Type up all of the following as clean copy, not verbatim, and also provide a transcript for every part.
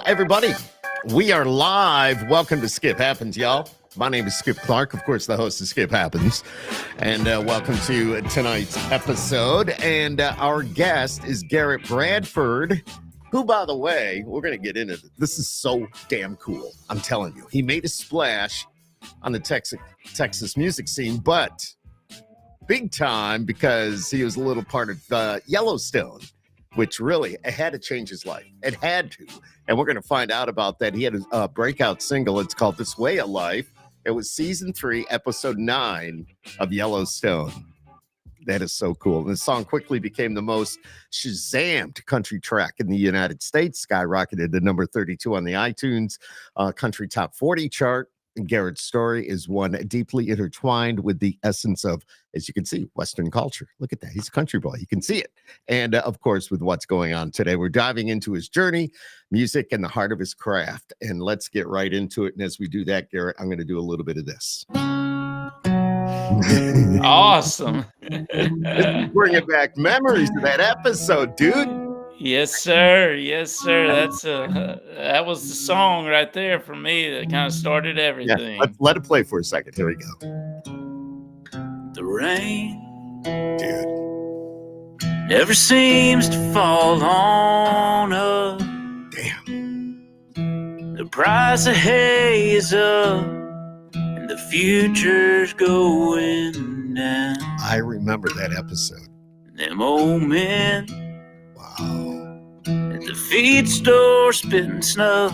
everybody. We are live. Welcome to Skip Happens, y'all. My name is Skip Clark, of course, the host of Skip Happens. And welcome to tonight's episode. And our guest is Garrett Bradford, who, by the way, we're going to get into this. This is so damn cool. I'm telling you. He made a splash on the Texas music scene, but big time because he was a little part of Yellowstone, which really, it had to change his life. It had to. And we're going to find out about that. He had a breakout single. It's called This Way of Life. It was season 3, episode 9 of Yellowstone. That is so cool. And the song quickly became the most Shazammed country track in the United States, skyrocketed to number 32 on the iTunes Country Top 40 chart. And Garrett's story is one deeply intertwined with the essence of, as you can see, Western culture. Look at that. He's a country boy. You can see it. And of course, with what's going on today, we're diving into his journey, music, and the heart of his craft. And let's get right into it. And as we do that, Garrett, I'm going to do a little bit of this. Awesome. Bringing back memories of that episode, dude. Yes, sir. Yes, sir. That was the song right there for me that kind of started everything. Yeah, let it play for a second. Here we go. The rain, dude, never seems to fall on us. Damn. The price of hay is up, and the future's going down. I remember that episode. Them old men. Wow. At the feed store spitting snow.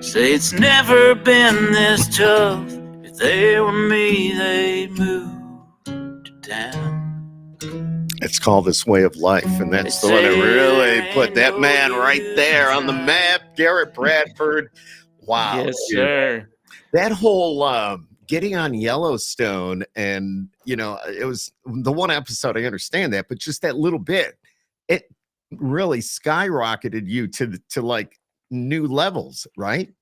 Say it's never been this tough. If they were me, they'd move to town. It's called This Way of Life, and that's the one that really put that man right there on the map. Garrett Bradford. Wow. Yes, sir. That whole getting on Yellowstone, and it was the one episode, I understand that, but just that little bit, it really skyrocketed you to like new levels, right?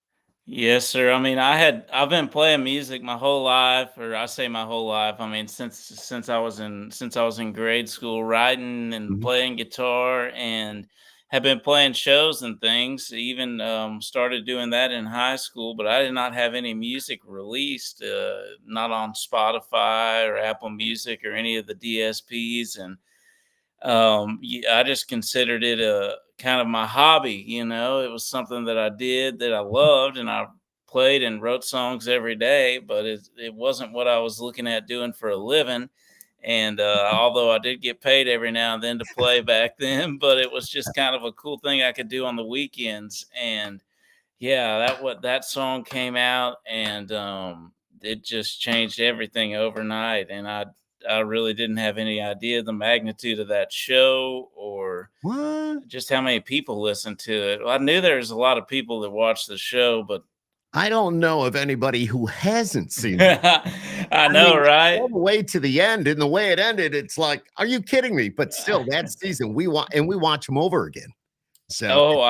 Yes, sir. I mean, I've been playing music my whole life, or I say my whole life. I mean, since I was in grade school, writing and playing guitar, and have been playing shows and things. Even started doing that in high school, but I did not have any music released, not on Spotify or Apple Music or any of the DSPs. And I just considered it a kind of my hobby. It was something that I did that I loved, and I played and wrote songs every day, but it wasn't what I was looking at doing for a living. And although I did get paid every now and then to play back then, but it was just kind of a cool thing I could do on the weekends. And yeah, that song came out, and it just changed everything overnight. And I really didn't have any idea the magnitude of that show or just how many people listened to it. Well, I knew there was a lot of people that watched the show, but I don't know of anybody who hasn't seen it. I know, right? All the way to the end, and the way it ended, it's like, are you kidding me? But still, that season we watch them over again. So,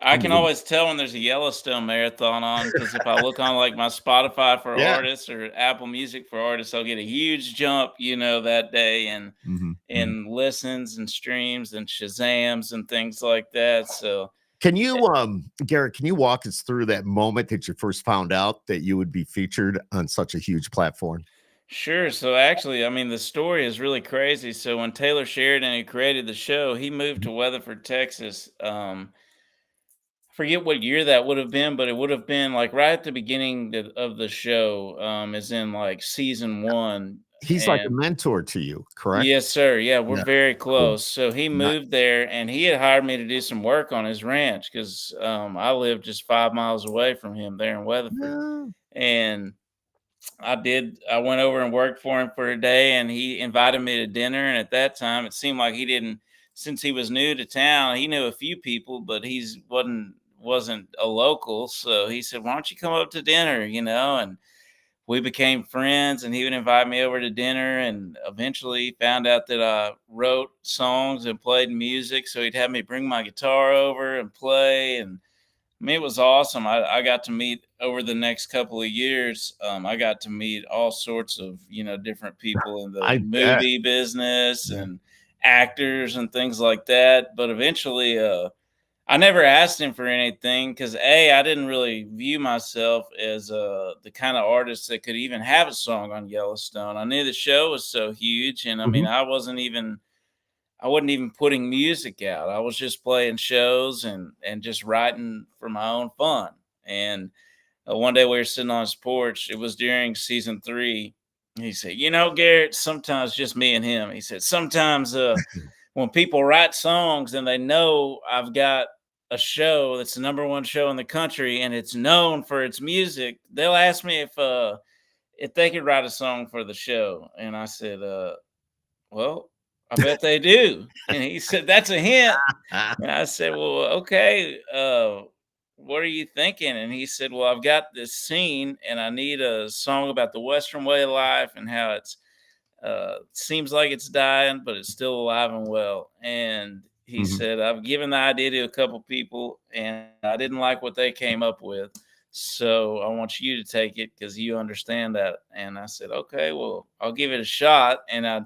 I can always tell when there's a Yellowstone marathon on, because if I look on like my Spotify for artists or Apple Music for artists, I'll get a huge jump, that day, and in listens and streams and Shazams and things like that. So. Can you, Garrett, can you walk us through that moment that you first found out that you would be featured on such a huge platform? Sure. So actually, I mean, the story is really crazy. So when Taylor Sheridan, who created the show, he moved to Weatherford, Texas. Forget what year that would have been, but it would have been like right at the beginning of the show, as in like season 1. He's like a mentor to you, correct? Yes, sir. Yeah, we're very close. So he moved there, and he had hired me to do some work on his ranch because I lived just 5 miles away from him there in Weatherford. And I went over and worked for him for a day, and he invited me to dinner. And at that time, it seemed like since he was new to town, he knew a few people, but he wasn't a local. So he said, "Why don't you come up to dinner?" And we became friends, and he would invite me over to dinner, and eventually found out that I wrote songs and played music. So he'd have me bring my guitar over and play. And I mean, it was awesome. I got to meet over the next couple of years. I got to meet all sorts of, different people in the movie business and actors and things like that. But eventually, I never asked him for anything because I didn't really view myself as the kind of artist that could even have a song on Yellowstone. I knew the show was so huge, and I mean, Mhm. I wasn't even putting music out. I was just playing shows and just writing for my own fun. And one day we were sitting on his porch. It was during season 3. He said, "You know, Garrett, sometimes just me and him." He said, "Sometimes when people write songs and they know I've got a show that's the number one show in the country and it's known for its music, they'll ask me if they could write a song for the show." And I said, "Well, I bet they do." And he said, "That's a hint." And I said, "Well, okay, what are you thinking?" And he said, "Well, I've got this scene and I need a song about the Western way of life and how it's seems like it's dying, but it's still alive and well." And he Mhm. said, "I've given the idea to a couple people and I didn't like what they came up with. So I want you to take it because you understand that." And I said, "Okay, well, I'll give it a shot." And I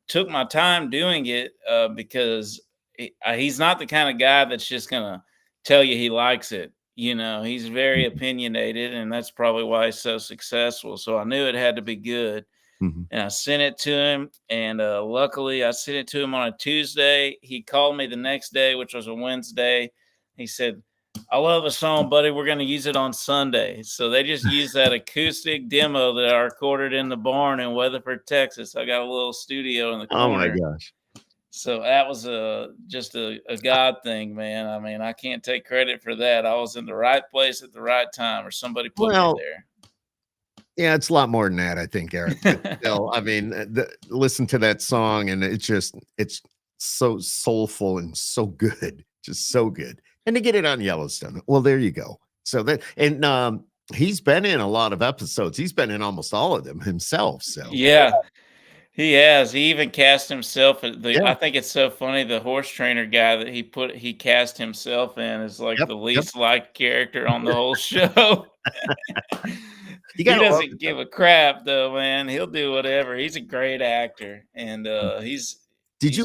took my time doing it because he's not the kind of guy that's just going to tell you he likes it. You know, he's very Mhm. opinionated, and that's probably why he's so successful. So I knew it had to be good, Mhm. and I sent it to him. And luckily, I sent it to him on a Tuesday. He called me the next day, which was a Wednesday. He said, "I love a song, buddy. We're going to use it on Sunday." So they just used that acoustic demo that I recorded in the barn in Weatherford, Texas. I got a little studio in the Oh my corner. gosh. So that was just a God thing, man. I mean, I can't take credit for that. I was in the right place at the right time, or somebody put me Well, there. yeah, it's a lot more than that, I think, Garrett. But still, I mean, listen to that song, and it's so soulful and so good, just so good. And to get it on Yellowstone, well, there you go. So that and he's been in a lot of episodes. He's been in almost all of them himself. So Yeah, he has. He even cast himself as yeah, I think it's so funny, the horse trainer guy that he cast himself in is like yep, the yep. least liked character on the whole show. You He gotta love doesn't it give though. a crap though, man. He'll do whatever. He's a great actor, and Did you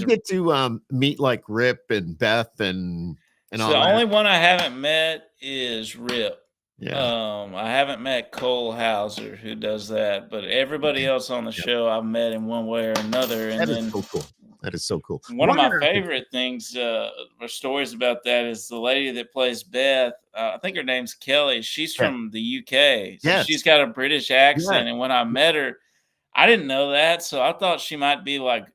he's get to meet like Rip and Beth and so all the that? only one I haven't met is Rip. Yeah, I haven't met Cole Hauser, who does that, but everybody else on the yeah. show I've met in one way or another. And That is then so cool. That is so cool. one of One my other favorite things or stories about that is the lady that plays Beth. I think her name's Kelly. She's yeah. from the UK, so she's Yes. got a British Yes. accent. And when I met her, I didn't know that, so I thought she might be like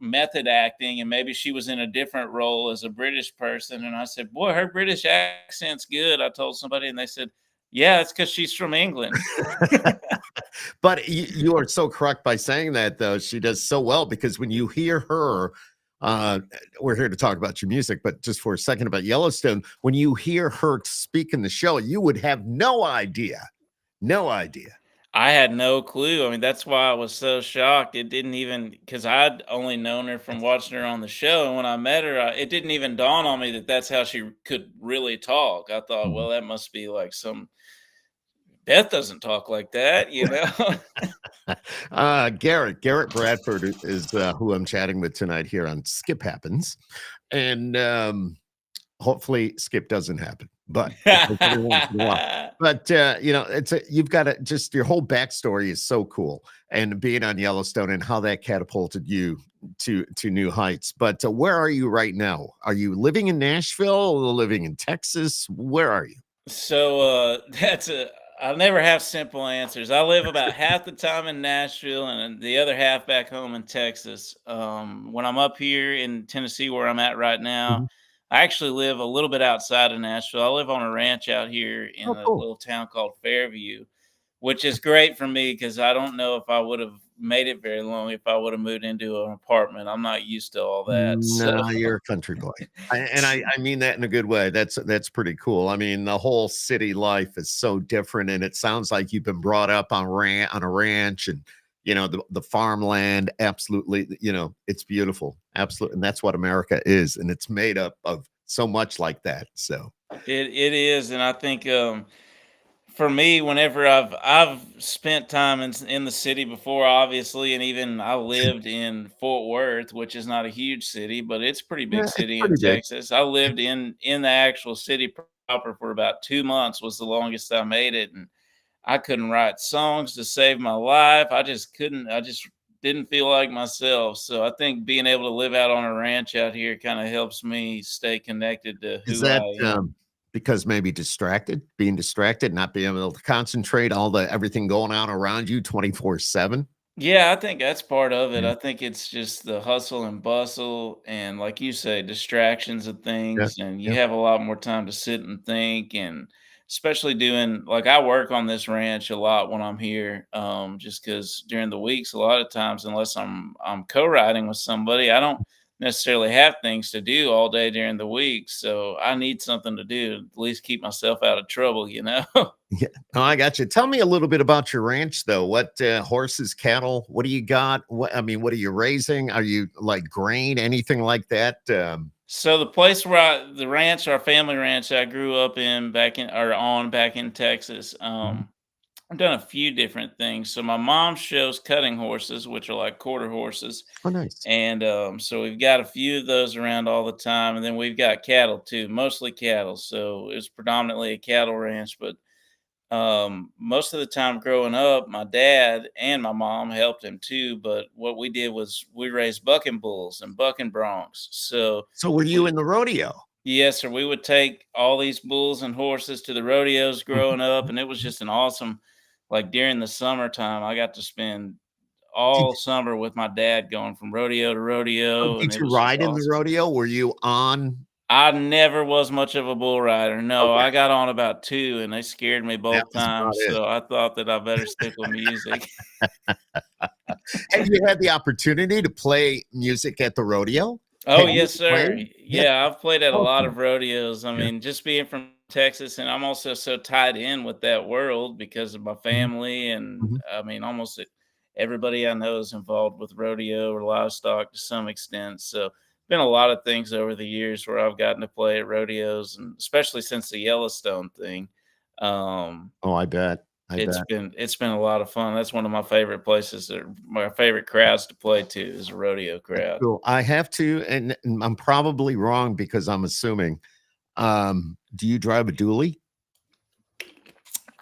method acting, and maybe she was in a different role as a British person. And I said, "Boy, her British accent's good." I told somebody, and they said, "Yeah, it's because she's from England." But you are so correct by saying that, though. She does so well because when you hear her, uh, we're here to talk about your music, but just for a second about Yellowstone, when you hear her speak in the show, you would have no idea, no idea. I had no clue. I mean, that's why I was so shocked. It didn't even because I'd only known her from watching her on the show, and when I met her, it didn't even dawn on me that that's how she could really talk. I thought, Mhm. well, that must be like some Beth doesn't talk like that, you know? Garrett Bradford is who I'm chatting with tonight here on Skip Happens, and hopefully skip doesn't happen, but it does every once in a while. But you've got to just your whole backstory is so cool, and being on Yellowstone and how that catapulted you to new heights. But where are you right now? Are you living in Nashville or living in Texas? Where are you? So that's a I'll never have simple answers. I live about half the time in Nashville and the other half back home in Texas. When I'm up here in Tennessee, where I'm at right now, Mhm. I actually live a little bit outside of Nashville. I live on a ranch out here in Oh, a cool. little town called Fairview, which is great for me because I don't know if I would have made it very long if I would have moved into an apartment. I'm not used to all that. So No, you're a country boy. I mean that in a good way. That's pretty cool. I mean, the whole city life is so different, and it sounds like you've been brought up on a ranch, and the farmland. Absolutely, it's beautiful. Absolutely, and that's what America is, and it's made up of so much like that. So, it is, and I think for me, whenever I've spent time in the city before, obviously, and even I lived in Fort Worth, which is not a huge city, but it's a pretty big Yeah, it's city in pretty big. Texas. I lived in the actual city proper for about 2 months was the longest I made it, and I couldn't write songs to save my life. I just couldn't. I just didn't feel like myself. So I think being able to live out on a ranch out here kind of helps me stay connected to Is who I that, am. because maybe being distracted, not being able to concentrate, all the everything going on around you 24/7? Yeah, I think that's part of it. Yeah, I think it's just the hustle and bustle and like you say, distractions of yeah, things and you yeah. have a lot more time to sit and think and especially doing like I work on this ranch a lot when I'm here. Just because during the weeks, a lot of times, unless I'm co-writing with somebody, I don't necessarily have things to do all day during the week. So I need something to do, to at least keep myself out of trouble, you know? Yeah. Oh, I got you. Tell me a little bit about your ranch, though. What horses, cattle? What do you got? What are you raising? Are you like grain, anything like that? So the place where the ranch, our family ranch I grew up in back in Texas. Mhm. I've done a few different things. So my mom shows cutting horses, which are like quarter horses, Oh, nice. and so we've got a few of those around all the time. And then we've got cattle too, mostly cattle. So it's predominantly a cattle ranch, but most of the time growing up, my dad and my mom helped him too. But what we did was we raised bucking bulls and bucking broncs. So So, were you we, in the rodeo? yes, sir, we would take all these bulls and horses to the rodeos Mhm. growing up, and it was just an awesome. Like during the summertime, I got to spend Did, all summer with my dad, going from rodeo to oh, rodeo, and did it you was just ride in the awesome. rodeo? Were you on? I never was much of a bull rider. No, Okay, I got on about two, and they scared me that both was about times. it. So I thought that I better stick with music. Have you had the opportunity to play music at the rodeo? Oh, Have you yes, sir. played? Yeah. Yeah, I've played at a lot Awesome. of rodeos. I Yeah. mean, just being from Texas, and I'm also so tied in with that world because of my Mhm, family. And mhm. I mean, everybody I know is involved with rodeo or livestock to some extent. So, been a lot of things over the years where I've gotten to play at rodeos, and especially since the Yellowstone thing. Um, Oh, I bet. I it's bet. been it's been a lot of fun. That's one of my favorite places, or my favorite crowds to play to is a rodeo crowd. Cool. I have to, and I'm probably wrong because I'm assuming. Do you drive a dually?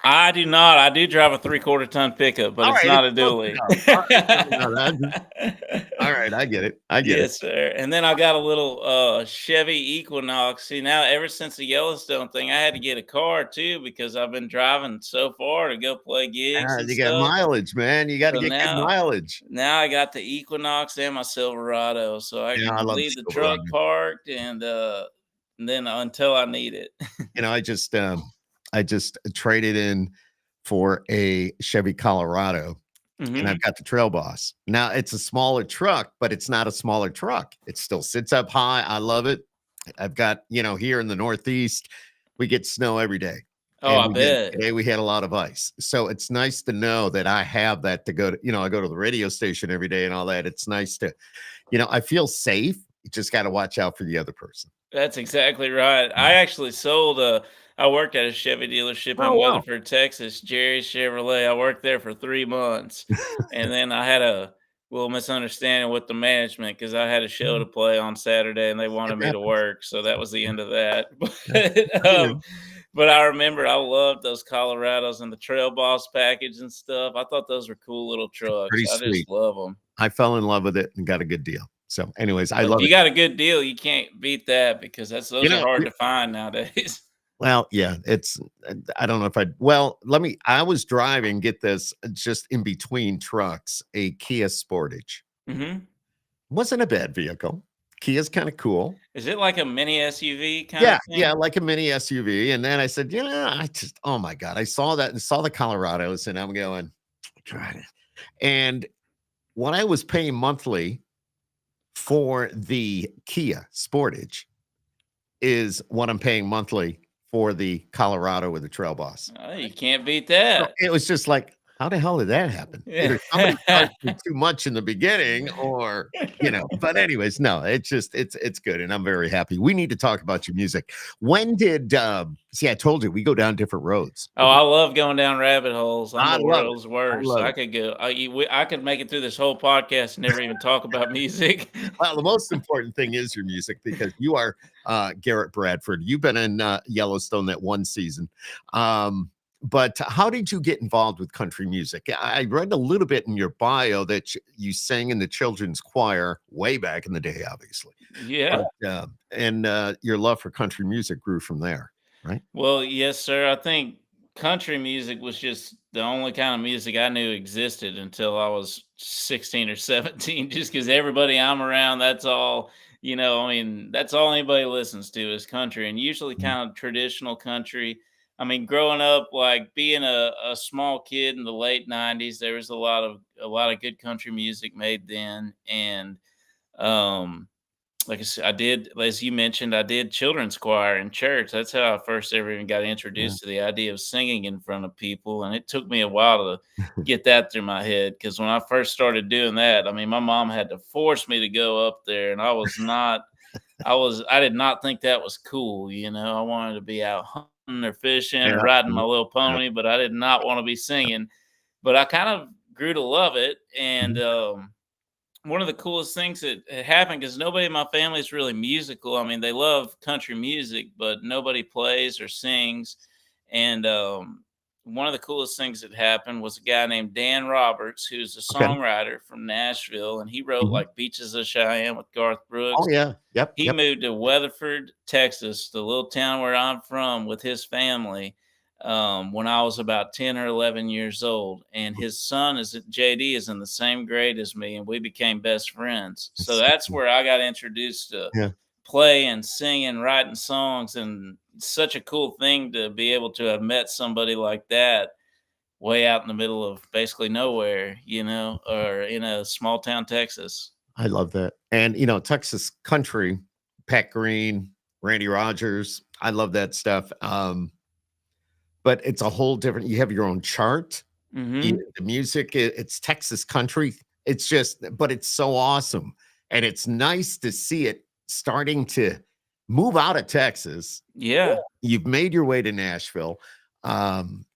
I do not. I do drive a three-quarter ton pickup, but All it's right, not it's a close dually. enough. All right, no, no, all right, I get it. I get it. Yes, sir. And then I got a little Chevy Equinox. See, now ever since the Yellowstone thing, I had to get a car too because I've been driving so far to go play gigs Ah, and you got stuff. mileage, man. You got to So get good now mileage. now I got the Equinox and my Silverado, so I Yeah, I can love the leave the truck Silverado. parked and then until I need it. I just traded in for a Chevy Colorado, and I've Hmm. got the Trail Boss. Now it's a smaller truck, but it's not a smaller truck. It still sits up high. I love it. I've got, here in the Northeast, we get snow every day. Oh, And I bet. today we had a lot of ice. So it's nice to know that I have that to go to, I go to the radio station every day and all that. It's nice to, I feel safe. You just got to watch out for the other person. That's exactly right. I actually sold a I worked at a Chevy dealership Oh, in wow. Weatherford, Texas, Jerry Chevrolet. I worked there for 3 months, and then I had a little misunderstanding with the management because I had a show to play on Saturday, and they It wanted me to happens. work, so that was the end of that. Yeah. You know, But I remember I loved those Colorados and the Trail Boss package and stuff. I thought those were cool little trucks. pretty I sweet. just love them. I fell in love with it and got a good deal. So, anyways, I Well, if love you it. got a good deal, you can't beat that because You those are know, hard to find nowadays. well, yeah, I don't know if I was driving, get this, just in between trucks, a Kia Sportage. Mhm. Wasn't a bad vehicle. Kia's kind of cool. Is it like a mini SUV kind Yeah, of yeah, thing? like a mini SUV. And then I said, oh my God, I saw that and saw the Colorados, and I'm going, trying it. And what I was paying monthly for the Kia Sportage is what I'm paying monthly for the Colorado with the Trail Boss. You can't beat So that. it was just like, How the hell did that happen? Either somebody charged me too much in the beginning or, but anyways, no, it's good. And I'm very happy. We need to talk about your music. When did, see, I told you we go down different roads. Oh, I love going down rabbit holes. I'm I the love it. world's I worst. love I it. could go. I could make it through this whole podcast and never even talk about music. Well, the most important thing is your music because you are Garrett Bradford. You've been in Yellowstone that one season. But how did you get involved with country music? I read a little bit in your bio that you sang in the children's choir way back in the day, obviously. Yeah. And your love for country music grew from there, right? Well, yes, sir. I think country music was just the only kind of music I knew existed until I was 16 or 17, just because everybody I'm around, that's all, that's all anybody listens to is country and usually Mhm. kind of traditional country. I mean, growing up, like being a small kid in the late 90s, there was a lot of good country music made then. And um like I said, I did, as you mentioned, I did children's choir in church. That's how I first ever even got Yeah. introduced to the idea of singing in front of people. And it took me a while to get that through my head because when I first started doing that, I mean, my mom had to force me to go up there, and I did not think that was cool. I wanted to be out hunting or fishing or Yeah. riding my little Yeah. pony, but I did not want to be singing. But I kind of grew to love it. And, Mhm. one of the coolest things that had happened because nobody in my family is really musical. I mean, they love country music, but nobody plays or sings. And one of the coolest things that happened was a guy named Dan Roberts, who's a Okay. songwriter from Nashville, and he wrote Mhm. like Beaches of Cheyenne with Garth Oh, Brooks. yeah. Yep. He Yep. moved to Weatherford, Texas, the little town where I'm from, with his family when I was about 10 or 11 years old. And his son is JD is in the same grade as me, and we became best friends. So It's so that's cool. where I got introduced to Yeah. playing, singing, writing songs. And it's such a cool thing to be able to have met somebody like that way out in the middle of basically nowhere, or in a small town Texas. I love that. And, Texas country, Pat Green, Randy Rogers, I love that stuff. But it's a whole different, you have your own chart. Hmm. The music, it's Texas country. It's just, but it's so awesome. And it's nice to see it starting to move out of Texas. Yeah. You've made your way to Nashville.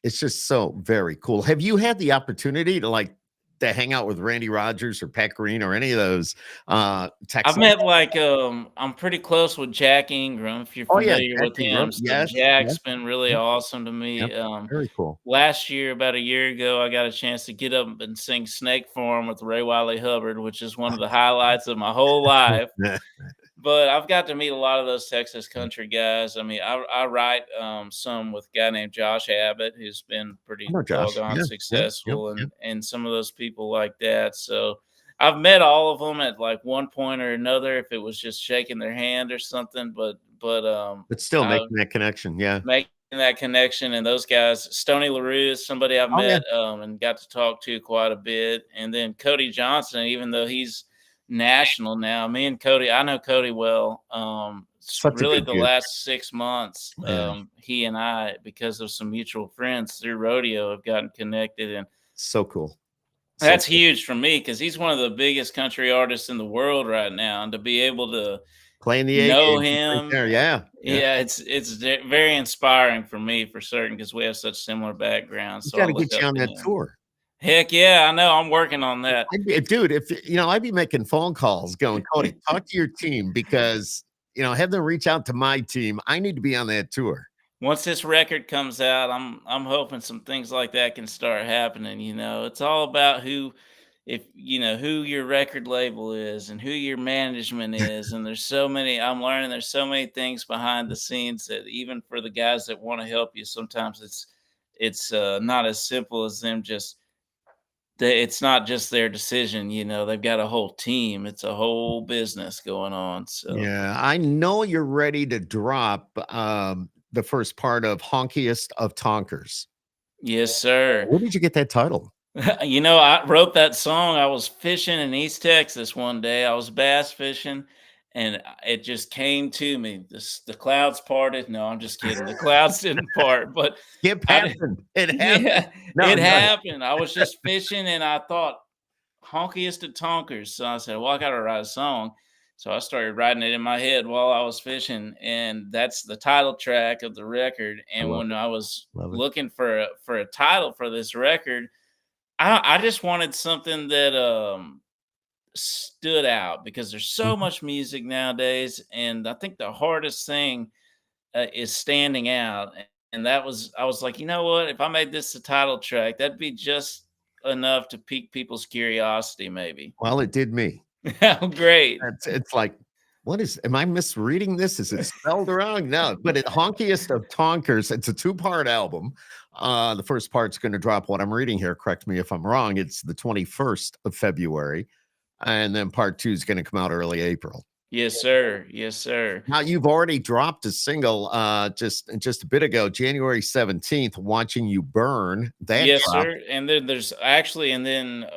It's just so very cool. Have you had the opportunity to hang out with Randy Rogers or Pat Green or any of those I've Texas? met I'm pretty close with Jack Ingram, if you're Oh yeah, familiar Jack with him. Ingram. So Yes, yes, Jack's been really yep, awesome to yep. me. Very cool. Last year, about a year ago, I got a chance to get up and sing Snake Farm with Ray Wiley Hubbard, which is one of the highlights of my whole life. Yeah. But I've got to meet a lot of those Texas country guys. I mean, I write some with a guy named Josh Abbott, who's been I pretty know Josh. doggone Yeah, yeah, yep, successful, yep. and some of those people like that. So I've met all of them at like one point or another, if it was just shaking their hand or something. But But still I making that connection. Yeah. making that connection, and those guys, Stony LaRue is somebody I've Oh yeah. met and got to talk to quite a bit. And then Cody Johnson, even though he's national now, me and Cody, I know Cody well. It's Such a really good the dude. last 6 months, Yeah. he and I, because of some mutual friends through rodeo, have gotten connected. And So cool. So that's cool. huge for me because he's one of the biggest country artists in the world right now. And to be able to Playing the A know game right him, there. Yeah. Yeah. yeah, very inspiring for me for certain because we have such similar backgrounds. We So I gotta look get up you on to that him. tour. Heck yeah, I know. I'm working on that. Dude, if I'd be making phone calls going, Cody, talk to your team because have them reach out to my team. I need to be on that tour. Once this record comes out, I'm hoping some things like that can start happening. It's all about who your record label is and who your management is. And I'm learning there's so many things behind the scenes that even for the guys that want to help you, sometimes it's not as simple as them just it's not just their decision. They've got a whole team. It's a whole business going on. So Yeah, I know you're ready to drop the first part of Honkiest of Tonkers. yes, sir. Where did you get that title? I wrote that song. I was fishing in East Texas one day. I was bass fishing, and it just came to me. The clouds parted. No, I'm just kidding. The clouds didn't part, but Skip I did. happened. It happened. Yeah, No, it go ahead. happened. I was just fishing, and I thought Honkiest of Tonkers. So I said, well, I got to write a song. So I started writing it in my head while I was fishing, and that's the title track of the record. I And love when it. I was Love it. looking for a title for this record, I just wanted something that stood out because there's so Mhm. much music nowadays, and I think the hardest thing is standing out. And that was I was like, you know what? If I made this a title track, that'd be just enough to pique people's curiosity, maybe. Well, it did me. Oh, great. It's like, what is am I misreading this? Is it spelled wrong? No, but it Honkiest of Tonkers, it's a two-part album. The first part's gonna drop what I'm reading here, correct me if I'm wrong, it's the 21st of February, and then part 2 is gonna come out early April. Yes, sir. Yes, sir. Now you've already dropped a single, just a bit ago, January 17th, "Watching You Burn." That Yes, dropped. sir. And then there's actually, and then I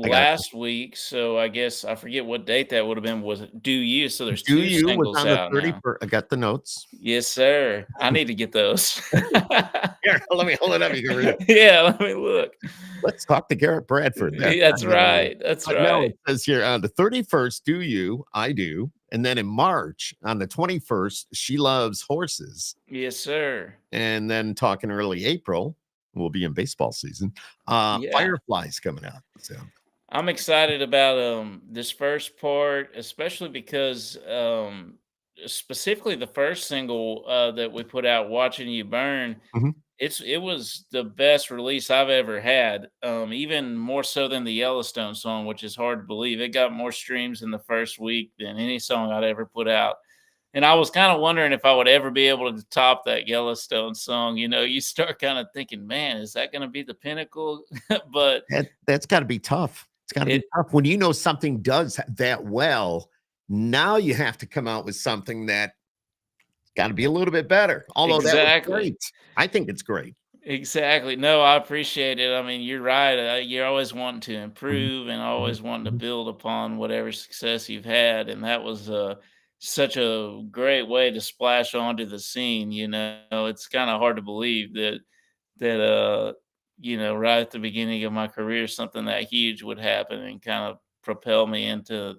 got you. last week, so I guess I forget what date that would have been, was Do You. So there's "Do two You" was singles on the out now. 31st. I got the notes. Yes, sir. I need to get those. Here, let me hold it up, you can read it. Yeah, let me look. Let's talk to Garrett Bradford. That's right. That's But no, it right. says here on the 31st, "Do You," I Do, and then in March, on the 21st, "She Loves Horses," Yes, sir. and then talking early April, we'll be in baseball season, Yeah. "Fireflies" coming out, so I'm excited about this first part, especially because specifically the first single that we put out, Watching You Burn, mhm. it was the best release I've ever had. Even more so than the Yellowstone song, which is hard to believe. It got more streams in the first week than any song I'd ever put out. And I was kind of wondering if I would ever be able to top that Yellowstone song. You know, you start kind of thinking, man, is that going to be the pinnacle? But That's gotta be tough. It's gotta be it tough when you know something does that well, now you have to come out with something that gotta be a little bit better, although that was exactly. great. I think it's great. Exactly. No, I appreciate it. I mean, you're right. You're always wanting to Mhm, improve and mhm, always wanting to mhm. build upon whatever success you've had. And that was such a great way to splash onto the scene. You know, it's kind of hard to believe that you know, right at the beginning of my career, something that huge would happen and kind of propel me into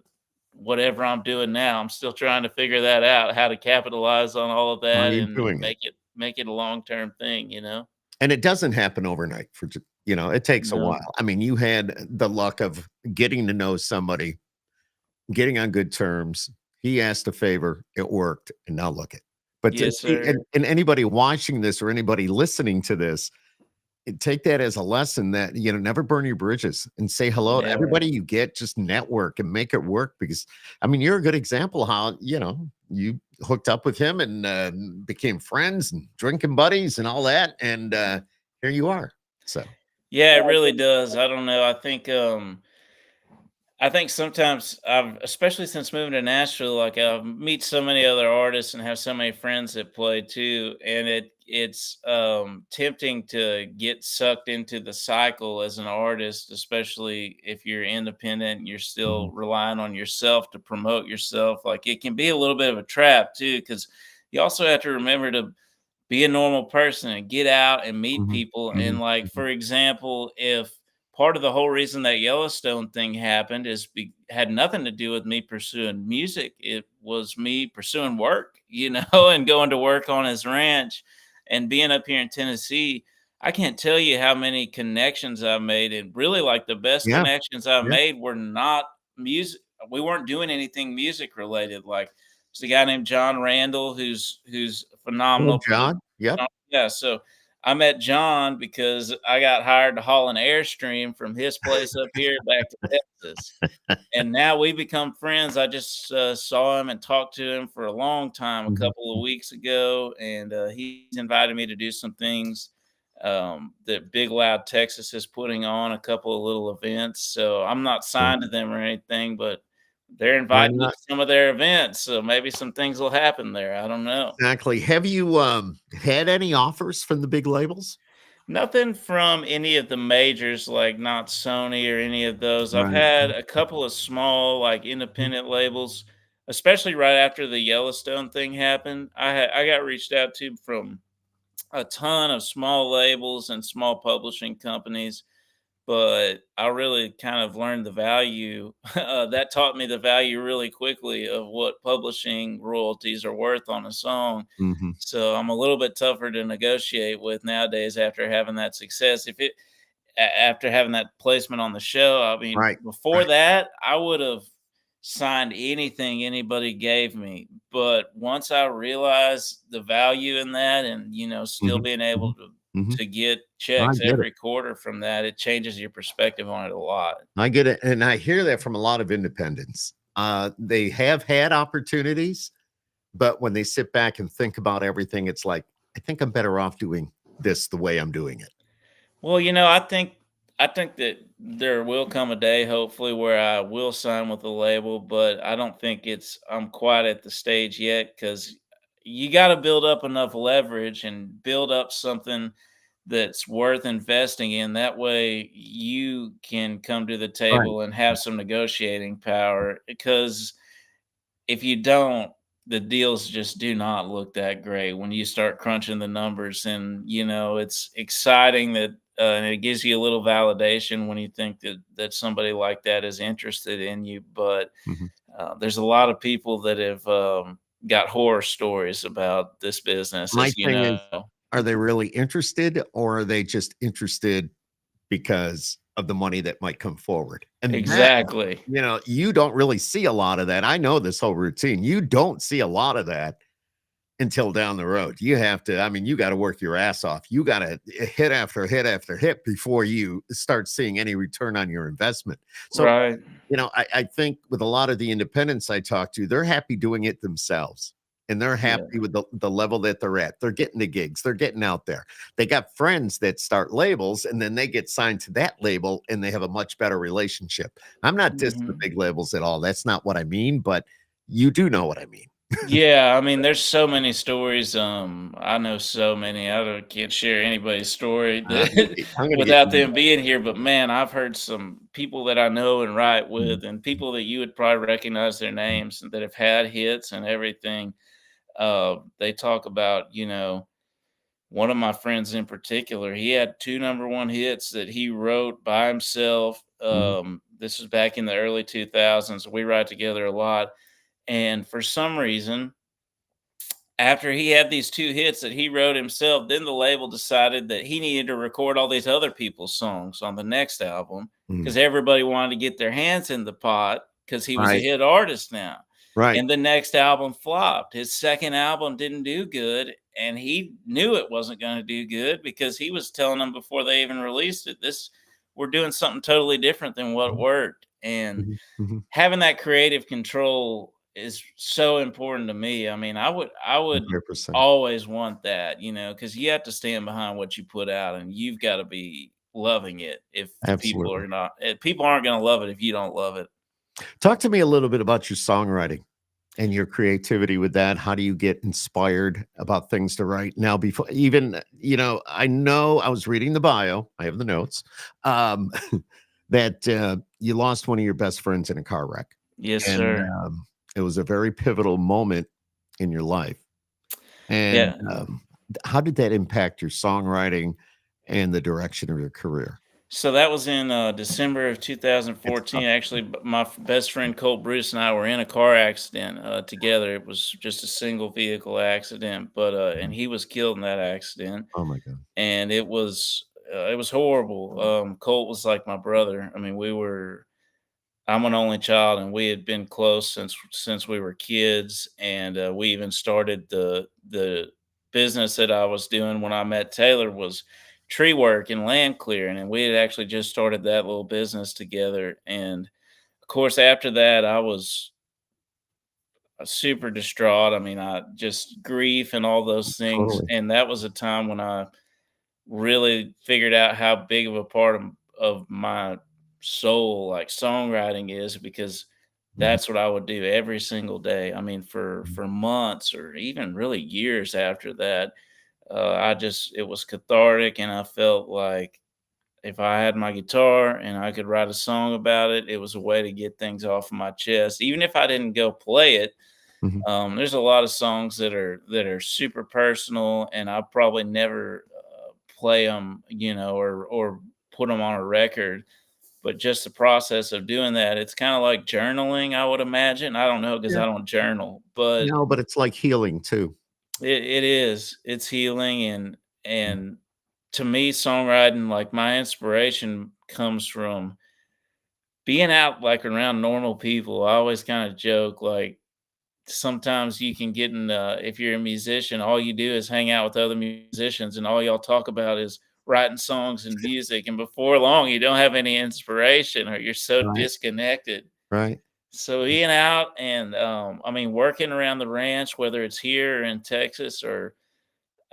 whatever I'm doing now. I'm still trying to figure that out, how to capitalize on all of Are that you and doing it? make it a long-term thing, you know? And it doesn't happen overnight for it takes a No. while. I mean, you had the luck of getting to know somebody, getting on good terms. He asked a favor, it worked, and now look it. But to Yes, see sir. and anybody watching this or anybody listening to this, take that as a lesson that, never burn your bridges and say hello to Never. everybody you get, just network and make it work because, I mean, you're a good example of how, you hooked up with him and became friends and drinking buddies and all that. And here you are. So, Yeah, it really does. I don't know. I think sometimes I've, especially since moving to Nashville, like I meet so many other artists and have so many friends that play too, and it's tempting to get sucked into the cycle as an artist, especially if you're independent and you're mhm, still relying on yourself to promote yourself. Like it can be a little bit of a trap too, because you also have to remember to be a normal person and get out and meet mhm, people. And mhm, like, mhm. for example, if part of the whole reason that Yellowstone thing happened had nothing to do with me pursuing music. It was me pursuing work, you know, and going to work on his ranch and being up here in Tennessee. I can't tell you how many connections I've made. And really, like, the best Yeah, connections I yeah. made were not music. We weren't doing anything music related. Like, there's a guy named John Randall who's a Little phenomenal producer. John. Yep. Yeah, so I met John because I got hired to haul an Airstream from his place up here back to Texas, and now we become friends. I just saw him and talked to him for a long time a Mhm, couple of weeks ago, and he's invited me to do some things that Big Loud Texas is putting on, a couple of little events. So I'm not mhm. signed to them or anything, but they're Why inviting me not? to some of their events, so maybe some things will happen there. I don't know. Exactly. Have you had any offers from the big labels? Nothing from any of the majors, like not Sony or any of those. I've Right. had a couple of small, like Mhm. independent labels, especially right after the Yellowstone thing happened. I got reached out to from a ton of small labels and small publishing companies, but I really kind of learned the value. That taught me the value really quickly of what publishing royalties are worth on a song. Mhm. So I'm a little bit tougher to negotiate with nowadays after having that success. After having that placement on the show, I mean, Right. before Right. that, I would have signed anything anybody gave me. But once I realized the value in that and, still Mhm. being able Mhm. to Mhm. get I checks get it. every quarter from that, it changes your perspective on it a lot. I get it, and I hear that from a lot of independents. They have had opportunities, but when they sit back and think about everything, it's like, I think I'm better off doing this the way I'm doing it. Well, I think that there will come a day, hopefully, where I will sign with a label, but I don't think I'm quite at the stage yet because you got to build up enough leverage and build up something that's worth investing in. That way, you can come to the Right. table and have some negotiating power. Because if you don't, the deals just do not look that great when you start crunching the numbers. And it's exciting that and it gives you a little validation when you think that somebody like that is interested in you. But Mhm. there's a lot of people that have got horror stories about this business, My as you thing is, know. are they really interested, or are they just interested because of the money that might come forward? And that, Exactly. you don't really see a lot of that. I know this whole routine. You don't see a lot of that until down the road. You have to, I mean, you got to work your ass off. You got to hit after hit after hit before you start seeing any return on your investment. So, Right. I think with a lot of the independents I talk to, they're happy doing it themselves. And they're Yeah. happy with the level that they're at. They're getting the gigs. They're getting out there. They got friends that start labels, and then they get signed to that label, and they have a much better relationship. I'm not dissing the Mhm. big labels at all. That's not what I mean, but you do know what I mean. Yeah, I mean, there's so many stories. I know so many. Can't share anybody's story I'm gonna get without you. them being here. But man, I've heard some people that I know and write Mhm. with, and people that you would probably recognize their names and that have had hits and everything. They talk about, one of my friends in particular. He had two number one hits that he wrote by himself. Mhm. This was back in the early 2000s. We write together a lot, and for some reason after he had these 2 hits that he wrote himself, then the label decided that he needed to record all these other people's songs on the next album Mhm. because everybody wanted to get their hands in the pot because he was a Right, hit artist now. right. And the next album flopped. His second album didn't do good, and he knew it wasn't gonna do good because he was telling them before they even released it, "This we're doing something totally different than what Mhm, worked." And mhm, mhm. having that creative control is so important to me. I mean, I would 100%. always want that, because you have to stand behind what you put out, and you've got to be loving it. If people Absolutely. are not, people aren't going to love it if you don't love it. Talk to me a little bit about your songwriting and your creativity with that. How do you get inspired about things to write? Now, before even, I know I was reading the bio, I have the notes, um, that, you lost one of your best friends in a car wreck, Yes, and, sir. it was a very pivotal moment in your life, and, Yeah. how did that impact your songwriting and the direction of your career? So that was in December of It's 2014. tough. Actually, my best friend Colt Bruce and I were in a car accident together. It was just a single vehicle accident, but and Mhm. he was killed in that accident, Oh my god. and it was horrible. Colt was like my brother. I mean, I'm an only child, and we had been close since we were kids, and we even started the business that I was doing when I met Taylor was tree work and land clearing, and we had actually just started that little business together. And of course, after that, I was super distraught. I mean, I just grief and all those things, Totally. and that was a time when I really figured out how big of a part of my soul like songwriting is because Mhm, that's what I would do every single day. I mean, for mhm, months or even really years after that, It was cathartic, and I felt like if I had my guitar and I could write a song about it, it was a way to get things off of my chest. Even if I didn't go play it, Mhm. there's a lot of songs that are super personal, and I probably never play them, or put them on a record. But just the process of doing that, it's kind of like journaling, I would imagine. I don't know because Yeah. I don't journal, but No, but it's like healing too. it is. It's healing, Mm. and to me, songwriting, like my inspiration comes from being out like around normal people. I always kind of joke like sometimes you can get in if you're a musician, all you do is hang out with other musicians and all y'all talk about is writing songs and music. And before long you don't have any inspiration or you're so Right, disconnected. right. So being out and I mean working around the ranch, whether it's here or in Texas or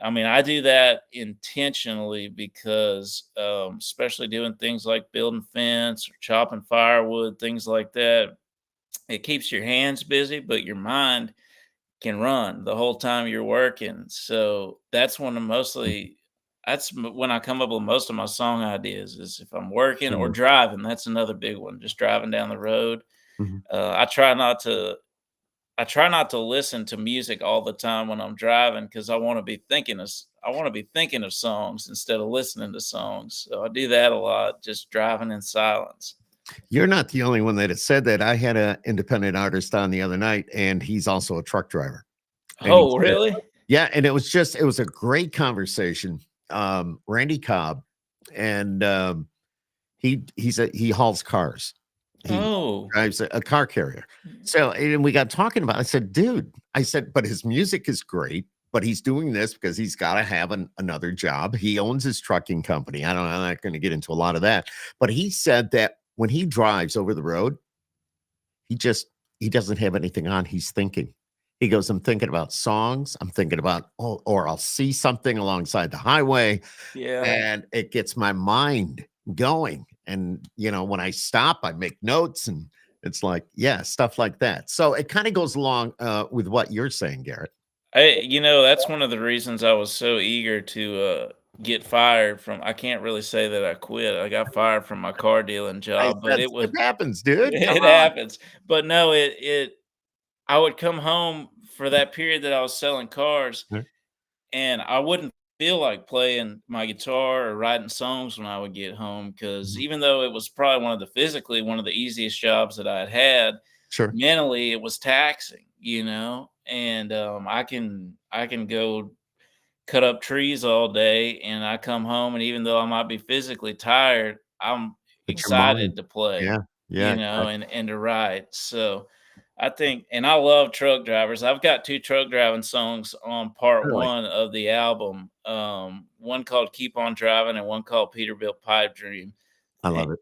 I mean, I do that intentionally because, especially doing things like building fence or chopping firewood, things like that, it keeps your hands busy, but your mind can run the whole time you're working. So that's when I'm Mhm. mostly, when I come up with most of my song ideas is if I'm working or Sure. driving. That's another big one. Just driving down the road. Mhm. Uh, I try not to I try not to listen to music all the time when I'm driving because I want to be thinking of songs instead of listening to songs. So I do that a lot, just driving in silence. You're not the only one that has said that. I had an independent artist on the other night, and he's also a truck driver. And he Oh, said, really? yeah, and it was a great conversation. Randy Cobb, and he hauls cars. He Oh, drives a car carrier. So, and we got talking about. I said, dude, I said, but his music is great. But he's doing this because he's got to have another job. He owns his trucking company. I don't. I'm not going to get into a lot of that. But he said that when he drives over the road, he just he doesn't have anything on. He's thinking. He goes, I'm thinking about songs. I'm thinking about, oh, or I'll see something alongside the highway yeah. and it gets my mind going. And, when I stop, I make notes and it's like, yeah, stuff like that. So it kind of goes along with what you're saying, Garrett. That's one of the reasons I was so eager to get fired from. I can't really say that I quit. I got fired from my car dealing I job, but said, it it was happens, dude. Come it on. happens. But no, it I would come home for that period that I was selling cars and I wouldn't feel like playing my guitar or writing songs when I would get home because Mhm. even though it was probably one of the easiest jobs that I'd had, Sure. mentally it was taxing, and I can go cut up trees all day and I come home and even though I might be physically tired, I'm But your mind, excited to play, yeah, yeah, exactly. and to write. So I think and I love truck drivers. I've got 2 truck driving songs on part Really, 1 of the album. One called Keep On Driving and one called Peterbilt Pipe Dream. I love it.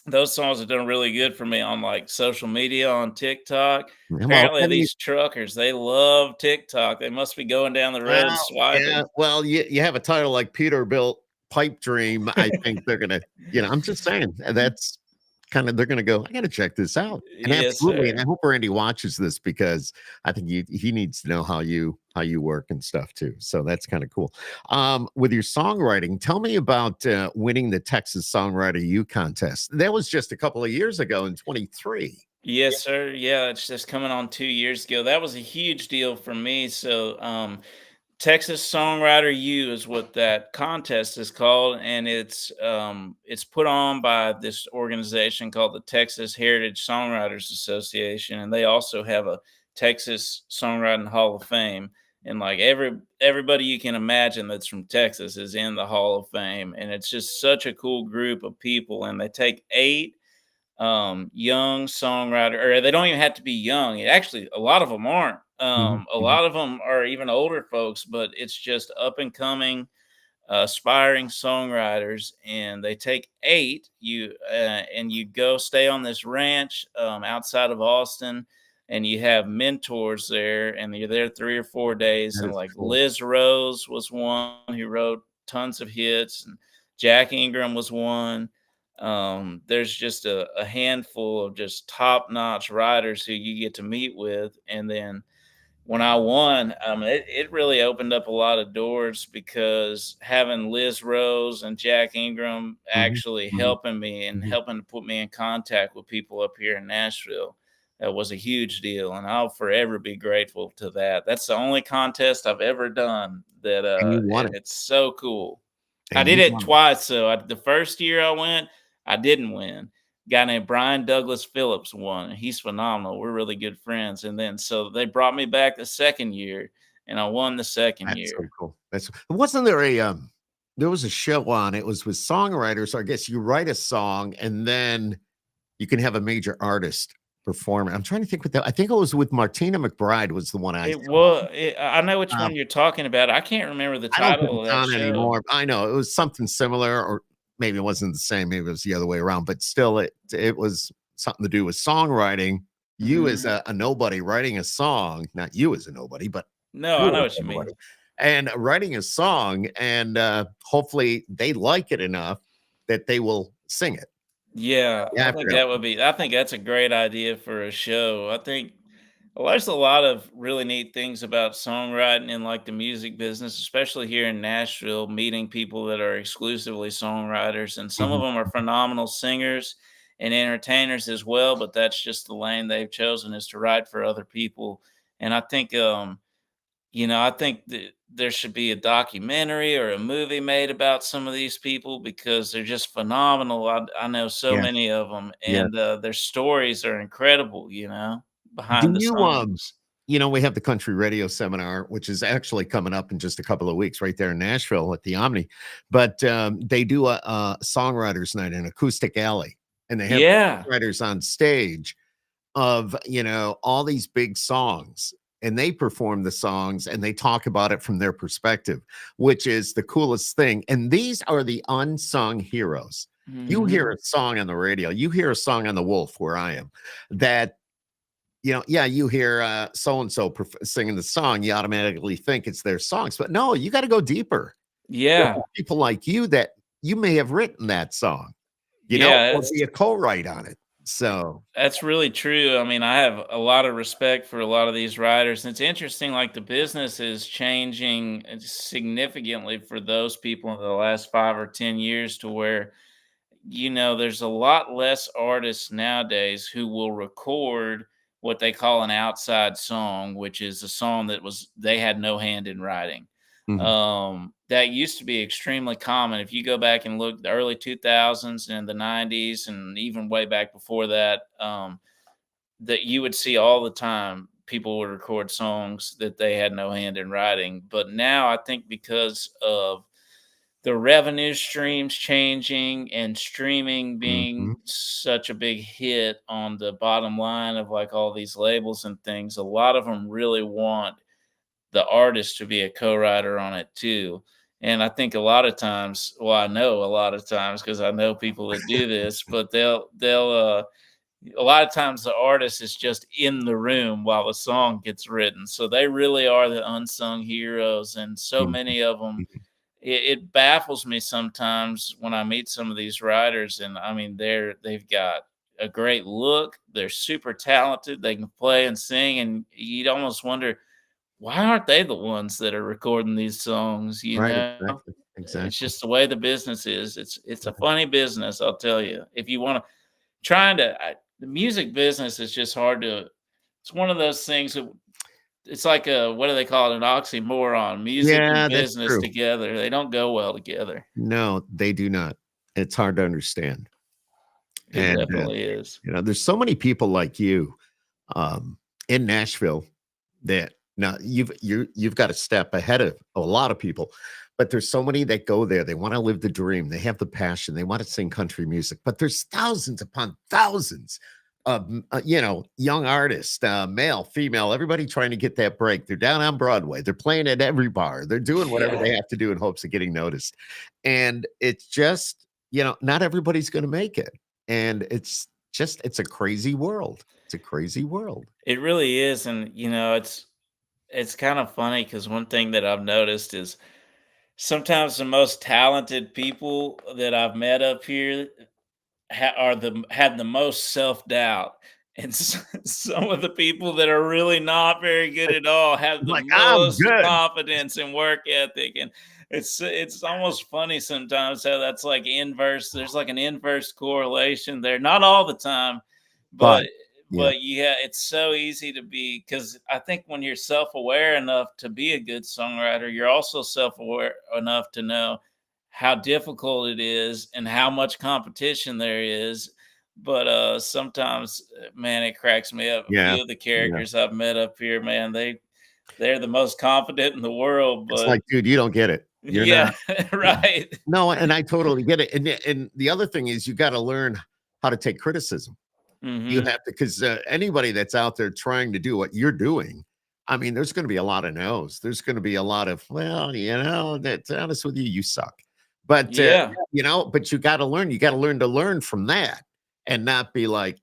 Those songs have done really good for me on, like, social media, on TikTok. Yeah, well, Apparently, these truckers, they love TikTok. They must be going down the road well, yeah, swiping. well, you have a title like Peterbilt Pipe Dream. I think they're gonna, I'm just saying that's kind of they're gonna go. I got to check this out, and Yes, absolutely, and sir. I hope Randy watches this because I think he needs to know how you work and stuff too. So that's kind of cool. With your songwriting, tell me about winning the Texas Songwriter U contest. That was just a couple of years ago in 23. Yes, sir. Yeah, it's just coming on 2 years ago. That was a huge deal for me. So, Texas Songwriter U is what that contest is called, and it's put on by this organization called the Texas Heritage Songwriters Association, and they also have a Texas Songwriting Hall of Fame. And like everybody you can imagine that's from Texas is in the Hall of Fame, and it's just such a cool group of people. And they take 8 young songwriter, or they don't even have to be young. Actually, a lot of them aren't. Mhm, A mhm. lot of them are even older folks, but it's just up and coming, aspiring songwriters, and they take 8. And you go stay on this ranch outside of Austin, and you have mentors there, and you're there 3 or 4 days. That And is like cool. Liz Rose was one who wrote tons of hits, and Jack Ingram was one. There's just a handful of just top notch writers who you get to meet with, and then when I won, it really opened up a lot of doors because having Liz Rose and Jack Ingram Mhm, actually mhm, helping me and mhm. helping to put me in contact with people up here in Nashville, that was a huge deal, and I'll forever be grateful to that. That's the only contest I've ever done that, And you won and it, it's so cool. I and did you it won it. twice, so the first year I went, I didn't win. Guy named Brian Douglas Phillips won, and he's phenomenal. We're really good friends. And then so they brought me back the second year, and I won the second That's so year. cool. That's wasn't there a, there was a show on, it was with songwriters, I guess you write a song and then you can have a major artist perform it. I'm trying to think what that I think it was with Martina McBride was the one I saw. I know which Um, one you're talking about. I can't remember the I don't think title of it's that on show. anymore. I know it was something similar, or maybe it wasn't the same, maybe it was the other way around, but still it was something to do with songwriting. You as Mhm. a nobody writing a song, not you as a nobody, but No, I you know as what you somebody, mean. and writing a song, and hopefully they like it enough that they will sing it. Yeah, You have to have fun. I think that's a great idea for a show. I think well, there's a lot of really neat things about songwriting in like the music business, especially here in Nashville, meeting people that are exclusively songwriters. And some of Mhm. them are phenomenal singers and entertainers as well, but that's just the lane they've chosen is to write for other people. And I think I think that there should be a documentary or a movie made about some of these people because they're just phenomenal. I know so Yes, many of them, yes. and their stories are incredible, Do behind the you, songs. we have the country radio seminar, which is actually coming up in just a couple of weeks right there in Nashville at the Omni. But they do a songwriters night in Acoustic Alley, and they have Yeah. writers on stage of, all these big songs. And they perform the songs and they talk about it from their perspective, which is the coolest thing. And these are the unsung heroes. You hear Mhm. a song on the radio, you hear a song on the Wolf where I am, that yeah, you hear so and so singing the song, you automatically think it's their songs, but no, you got to go deeper. There Yeah. are people like you that you may have written that song, Yeah, or be a co-write on it. So, that's really true. I mean, I have a lot of respect for a lot of these writers. And it's interesting, like the business is changing significantly for those people in the last 5 or 10 years to where there's a lot less artists nowadays who will record what they call an outside song, which is a song that was they had no hand in writing. mhm, That used to be extremely common. If you go back and look the early 2000s and the 90s and even way back before that, that you would see all the time people would record songs that they had no hand in writing. But now I think because of the revenue streams changing and streaming mhm, being such a big hit on the bottom line of like all these labels and things, a lot of them really want the artist to be a co-writer on it too. And I think a lot of times, well, I know a lot of times because I know people that do this, but they'll a lot of times the artist is just in the room while the song gets written. So they really are the unsung heroes, and so mhm, many of them mhm, it baffles me sometimes when I meet some of these writers, and I mean, they've got a great look. They're super talented. They can play and sing, and you'd almost wonder why aren't they the ones that are recording these songs? right, exactly, It's exactly. just the way the business is. It's a funny business, I'll tell you. If you want to trying to, the music business is just hard to. It's one of those things that it's like a what do they call it? An oxymoron. Music and Yeah, that's business true. together. They don't go well together. No, they do not. It's hard to understand. It And, definitely is. there's so many people like you, in Nashville that now you've got a step ahead of a lot of people, but there's so many that go there. They want to live the dream. They have the passion. They want to sing country music, but there's thousands upon thousands of young artists, male, female, everybody trying to get that break. They're down on Broadway. They're playing at every bar. They're doing whatever Yeah. they have to do in hopes of getting noticed. And it's just, not everybody's going to make it. And it's a crazy world. It's a crazy world. It really is. And it's kind of funny because one thing that I've noticed is sometimes the most talented people that I've met up here have the most self doubt, And some of the people that are really not very good at all have the Like, I'm most good. confidence and work ethic, and it's almost funny sometimes how that's like inverse. There's like an inverse correlation there. Not all the time, But but yeah, yeah, it's so easy to be, because I think when you're self-aware enough to be a good songwriter, you're also self-aware enough to know how difficult it is and how much competition there is. But sometimes, man, it cracks me up. A yeah, few of the yeah. characters I've met up here, man, they're the most confident in the world, It's but like, dude, you don't get it. You're yeah, not. right. No, and I totally get it. And the other thing is you got to learn how to take criticism. You Mhm. have to, because anybody that's out there trying to do what you're doing, I mean, there's going to be a lot of no's. There's going to be a lot of, well, that's honest with you, you suck. But Yeah. but you got to learn. You got to learn to learn from that, and not be like,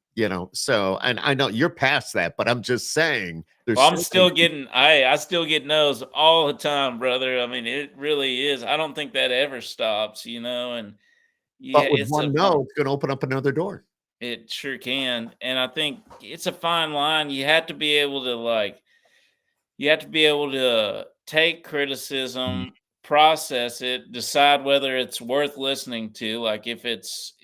So, and I know you're past that, but I'm just saying, there's Well, I'm certainly still getting I still get no's all the time, brother. I mean, it really is. I don't think that ever stops, and yeah, but with it's a one fun no, it's going to open up another door. it sure can. And I think it's a fine line. You have to be able to take Mhm. criticism, process it, decide whether it's worth listening to, like if it's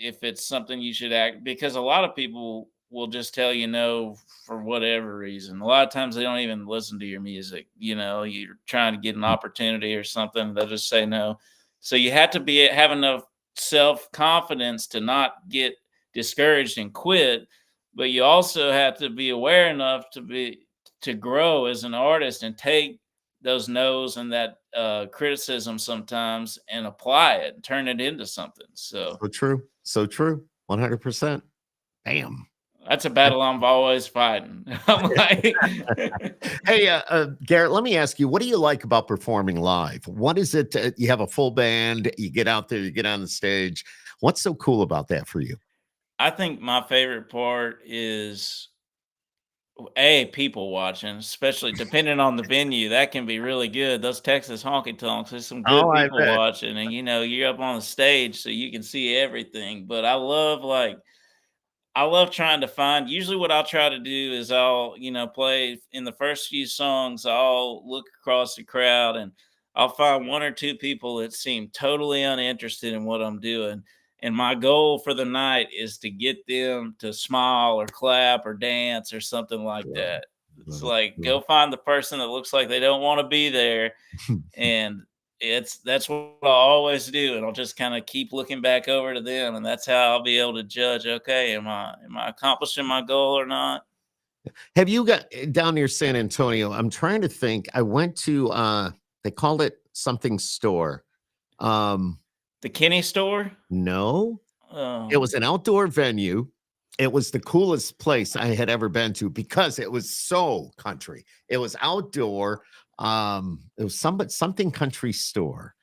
something you should act, because a lot of people will just tell you no for whatever reason. A lot of times they don't even listen to your music. You're trying to get an opportunity or something, they'll just say no. So you have to have enough self-confidence to not get discouraged and quit, but you also have to be aware enough to grow as an artist and take those no's and that criticism sometimes and apply it and turn it into something. So So true. So true. 100%. Bam. that's a battle I'm always fighting. I'm like, Hey, Garrett, let me ask you, what do you like about performing live? What is it? You have a full band, you get out there, you get on the stage. What's so cool about that for you? I think my favorite part is people watching, especially depending on the venue. That can be really good. Those Texas honky tonks, there's some Oh, good I people bet. watching, and you're up on the stage so you can see everything. But I love trying to find, usually what I'll try to do is I'll, play in the first few songs, I'll look across the crowd and I'll find one or two people that seem totally uninterested in what I'm doing. And my goal for the night is to get them to smile or clap or dance or something like Love that. it, It's love it, like, love go find the person that looks like they don't want to be there, it. and that's what I always do, and I'll just kind of keep looking back over to them, and that's how I'll be able to judge. Okay, am I accomplishing my goal or not? Have you got down near San Antonio? I'm trying to think. I went to they called it something store. Um, The Kenny store? no, it was Um, an outdoor venue. It was the coolest place I had ever been to because it was so country. It was outdoor. It was something country store.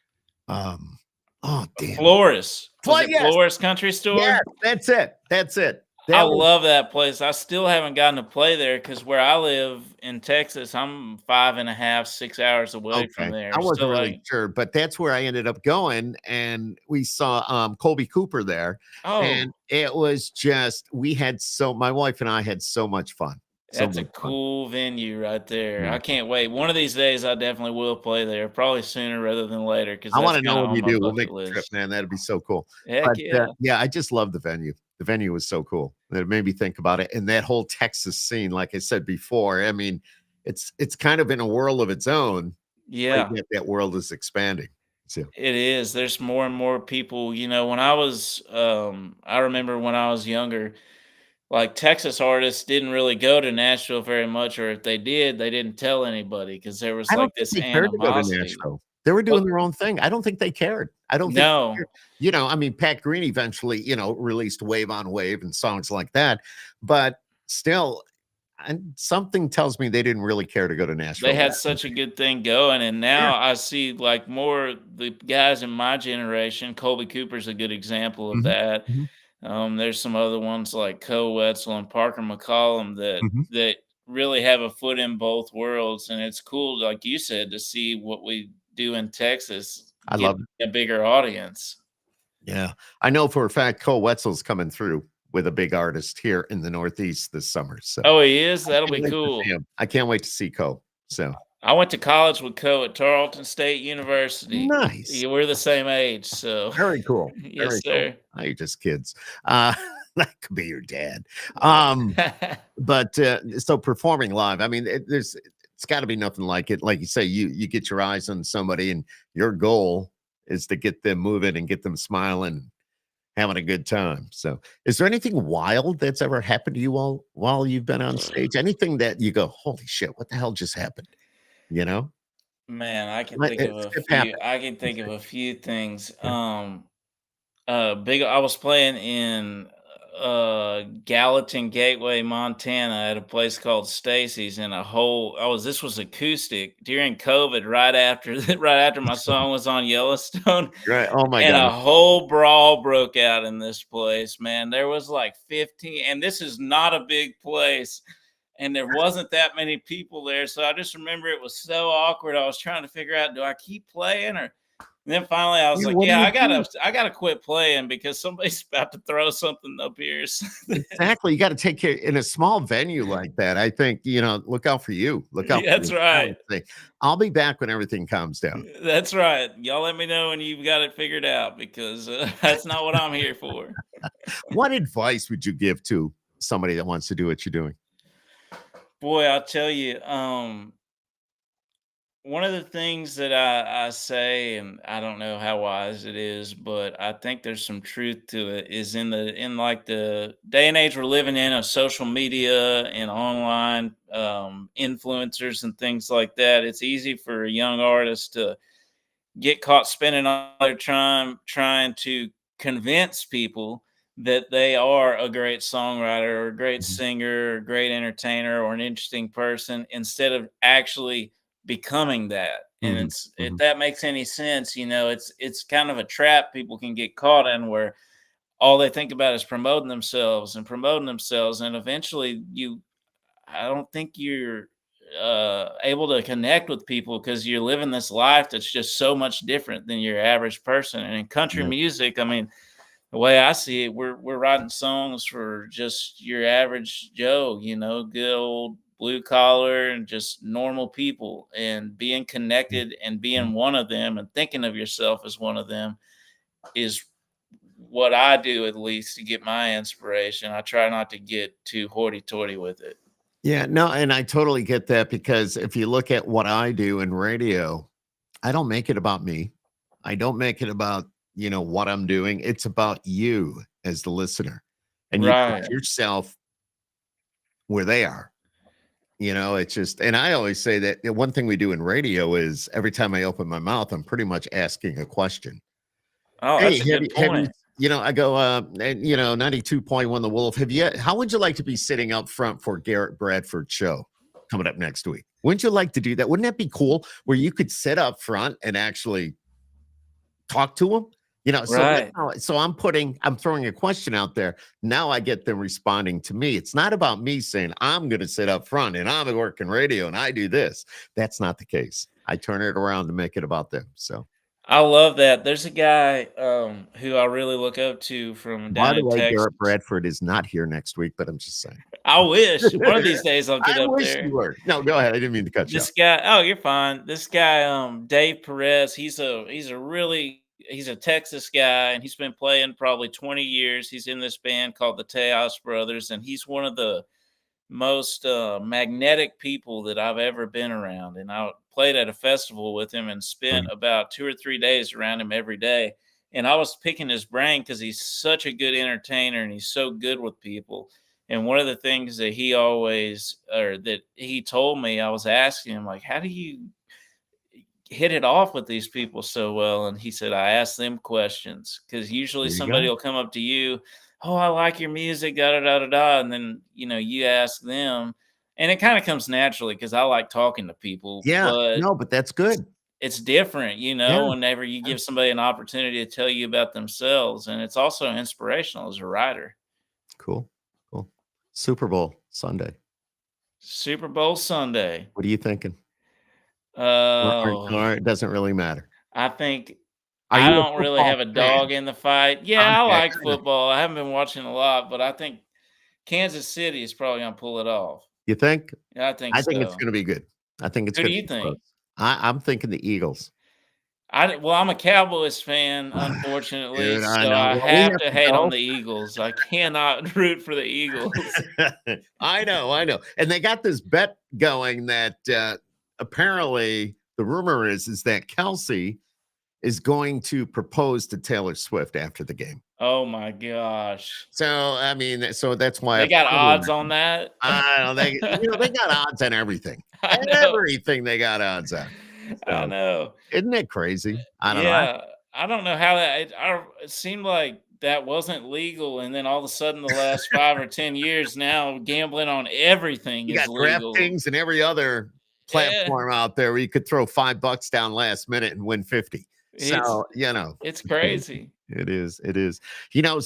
Um, oh damn. Flores. Was it Yes, Flores Country yes, Store? that's it. That's it. I That was love that place. I still haven't gotten to play there because where I live in Texas, I'm 5.5, 6 hours away from okay. there. I So wasn't really like, sure, but that's where I ended up going, and we saw Colby Cooper there, and oh, it was just we had so my wife and I had so much fun. So that's a much fun. cool venue right there. Yeah. I can't wait. One of these days, I definitely will play there, probably sooner rather than later, because I that's wanna know kinda when on you my do. We'll make bucket the trip, list. man. That'd be so cool. Heck But, yeah. yeah, I just love the venue. The venue was so cool. It made me think about it, and that whole Texas scene, like I said before, I mean, it's kind of in a world of its own, but Yeah, yet that world is expanding. So it is. There's more and more people, I remember when I was younger, like, Texas artists didn't really go to Nashville very much, or if they did, they didn't tell anybody because there was, I don't like, think this they cared to go to animosity. Nashville. They were What? doing their own thing. I don't think they cared. I don't think they No. cared. I mean, Pat Green eventually, released Wave on Wave and songs like that, but still, and something tells me they didn't really care to go to They Nashville had back in such a the day. good thing going, and Yeah. now I see, like, more the guys in my generation. Colby Cooper's a good example of Mhm, that. mhm, There's some other ones like Co Wetzel and Parker McCollum that mhm. really have a foot in both worlds, and it's cool, like you said, to see what we do in Texas I get love it. a bigger audience. Yeah. I know for a fact Cole Wetzel's coming through. with a big artist here in the Northeast this summer. So Oh, he is? I That'll can't be wait to see cool. him. I can't wait to see Cole. So I went to college with Co at Tarleton State University. nice. Yeah, we're the same age, so Very cool. yes, Very cool. sir. Oh, you're just kids. That could be your dad. Um, but so performing live, I mean, it's got to be nothing like it. Like you say, you get your eyes on somebody, and your goal is to get them moving and get them smiling, having a good time. So, is there anything wild that's ever happened to you all while you've been on stage? Anything that you go, holy shit, what the hell just happened? You know, Man, I can Like, think of a it few. happened. I can think of a few things. Yeah. Big. I was playing in Gallatin Gateway, Montana, at a place called Stacy's, and a whole. I was. This was acoustic during COVID, right after right after my song was on Yellowstone, Right. Oh my and god. a whole brawl broke out in this place. Man, there was like 15, and this is not a big place. And there wasn't that many people there. So I just remember it was so awkward. I was trying to figure out, do I keep playing or and then finally I was Yeah, like, what do yeah, you I do? gotta quit playing because somebody's about to throw something up here. Exactly. You got to take care in a small venue like that. I think, look out for you. Look out Yeah, for that's you. I right. would say, I'll be back when everything calms down. That's right. Y'all let me know when you've got it figured out because that's not what I'm here for. What advice would you give to somebody that wants to do what you're doing? Boy, I'll tell you, one of the things that I say, and I don't know how wise it is, but I think there's some truth to it, is in like the day and age we're living in of social media and online influencers and things like that. It's easy for a young artist to get caught spending all their time trying to convince people that they are a great songwriter or a great Mhm, singer or a great entertainer or an interesting person instead of actually becoming that. And mhm, it's if mhm. that makes any sense, it's kind of a trap people can get caught in where all they think about is promoting themselves and eventually you I don't think you're able to connect with people because you're living this life that's just so much different than your average person. And in country Yeah. music, I mean, the way I see it, we're writing songs for just your average Joe, good old blue collar and just normal people, and being Mm, connected and mhm. being one of them and thinking of yourself as one of them is what I do at least to get my inspiration. I try not to get too hoity-toity with it. Yeah, no, and I totally get that because if you look at what I do in radio, I don't make it about me. I don't make it about, what I'm doing. It's about you as the listener. And you put Right. yourself where they are. It's just, and I always say that one thing we do in radio is every time I open my mouth, I'm pretty much asking a question. Oh, Hey, that's a good have you, point. I go, and 92.1 The Wolf. How would you like to be sitting up front for Garrett Bradford show coming up next week? Wouldn't you like to do that? Wouldn't that be cool where you could sit up front and actually talk to them? So Right. so I'm throwing a question out there. Now I get them responding to me. It's not about me saying I'm going to sit up front and I'm working radio and I do this. That's not the case. I turn it around to make it about them. So I love that. There's a guy, who I really look up to from by down the in way, Texas. Garrett Bradford is not here next week, but I'm just saying. I wish one of these days I'll get I up wish you there. were. No, go ahead. I didn't mean to cut you off. This guy oh, you're fine. This guy, Dave Perez, he's a Texas guy, and he's been playing probably 20 years. He's in this band called the Tejas Brothers, and he's one of the most magnetic people that I've ever been around. And I played at a festival with him and spent Mm, about 2 or 3 days around him every day. And I was picking his brain because he's such a good entertainer and he's so good with people. And one of the things that he told me, I was asking him, like, how do you hit it off with these people so well? And he said, I ask them questions because usually there you somebody go. will come up to you, oh, I like your music, da da da da da. And then, you ask them, and it kind of comes naturally because I like talking to people, Yeah. but No, but that's good. it's different, Yeah. whenever you Yeah. give somebody an opportunity to tell you about themselves. And it's also inspirational as a writer. Cool. Cool. Super Bowl Sunday. Super Bowl Sunday. What are you thinking? Or Oh, it doesn't really matter. I think Are I you a don't really football have a fan? dog in the fight. Yeah, I Okay, like I know. football. I haven't been watching a lot, but I think Kansas City is probably gonna pull it off. You think? Yeah, I think I think it's so. gonna be good. I think it's Who do gonna you be close. think? I'm thinking the Eagles. Well, I'm a Cowboys fan, unfortunately, Dude, I so know. I Well, we have have to to hate on go. the Eagles. I cannot root for the Eagles. I know, I know. And they got this bet going that apparently the rumor is that Kelsey is going to propose to Taylor Swift after the game. Oh my gosh. So I mean, so that's why They got odds on that? I don't know. They got odds on everything. I know. Everything they got odds on. I So know. isn't it crazy? I don't know. Yeah, I don't know how that it seemed like that wasn't legal, and then all of a sudden, the last 5 or 10 years now, gambling on everything You is got legal. DraftKings and every other Yeah, platform out there where you could throw $5 down last minute and win 50. it's So, it's crazy. it is. It is.